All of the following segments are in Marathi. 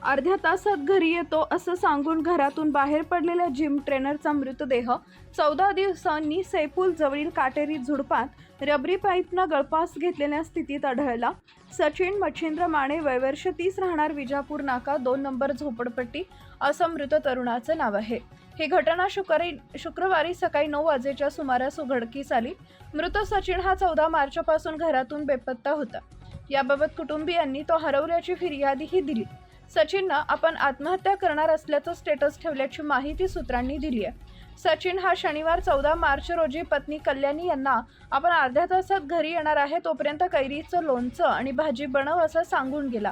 अर्ध्या तासात घरी येतो असं सांगून घरातून बाहेर पडलेल्या जिम ट्रेनरचा मृतदेह 14 दिवसांनी सैपूल जवळील काटेरी झुडपात रबरी पाईपनं गळफास घेतलेल्या स्थितीत आढळला. सचिन मच्छिंद्र माने, वय वर्ष 30, राहणार विजापूर नाका 2 नंबर झोपडपट्टी, असं मृत तरुणाचं नाव आहे. ही घटना शुक्रवारी सकाळी 9 वाजेच्या सुमारास उघडकीस आली. मृत सचिन हा 14 मार्चपासून घरातून बेपत्ता होता. याबाबत कुटुंबियांनी तो हरवल्याची फिर्यादीही दिली. सचिननं आपण आत्महत्या करणार असल्याचं स्टेटस ठेवल्याची माहिती सूत्रांनी दिली आहे. सचिन हा शनिवार 14 मार्च रोजी पत्नी कल्याणी यांना आपण अर्ध्या तासात घरी येणार आहे, तोपर्यंत कैरीचं लोणचं आणि भाजी बनव असं सांगून गेला.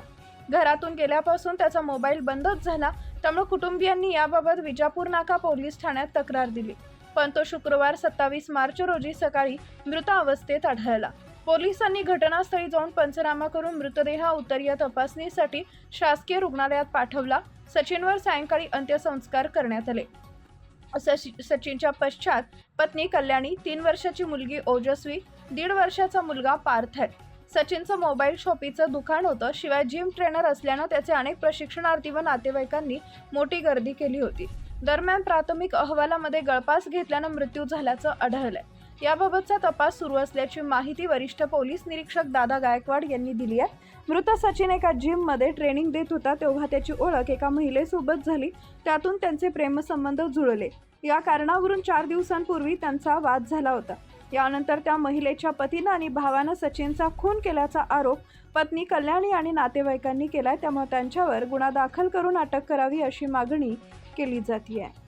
घरातून गेल्यापासून त्याचा मोबाईल बंदच झाला. त्यामुळे कुटुंबियांनी याबाबत विजापूर नाका पोलीस ठाण्यात तक्रार दिली, पण तो शुक्रवार 27 मार्च रोजी सकाळी मृत अवस्थेत आढळला. पोलिसांनी घटनास्थळी जाऊन पंचनामा करून मृतदेह उत्तरीय तपासणीसाठी शासकीय रुग्णालयात पाठवला. सचिनवर सायंकाळी अंत्यसंस्कार करण्यात आले. सचिनच्या पश्चात पत्नी कल्याणी, 3 वर्षाची मुलगी ओजस्वी, 1.5 वर्षाचा मुलगा पार्थ आहे. सचिनचं मोबाईल शॉपीचं दुकान होतं. शिवाय जिम ट्रेनर असल्यानं त्याचे अनेक प्रशिक्षणार्थी व नातेवाईकांनी मोठी गर्दी केली होती. दरम्यान प्राथमिक अहवालामध्ये गळफास घेतल्यानं मृत्यू झाल्याचं आढळलंय. याबाबतचा तपास सुरू असल्याची माहिती वरिष्ठ पोलीस निरीक्षक दादा गायकवाड यांनी दिली आहे. मृत सचिन एका जिममध्ये ट्रेनिंग देत होता, तेव्हा त्याची ओळख एका महिलेसोबत झाली. त्यातून त्यांचे प्रेमसंबंध जुळले. या कारणावरून 4 दिवसांपूर्वी त्यांचा वाद झाला होता. यानंतर त्या महिलेच्या पतीनं आणि भावानं सचिनचा खून केल्याचा आरोप पत्नी कल्याणी आणि नातेवाईकांनी केलाय. त्यामुळे त्यांच्यावर गुन्हा दाखल करून अटक करावी अशी मागणी केली जाते आहे.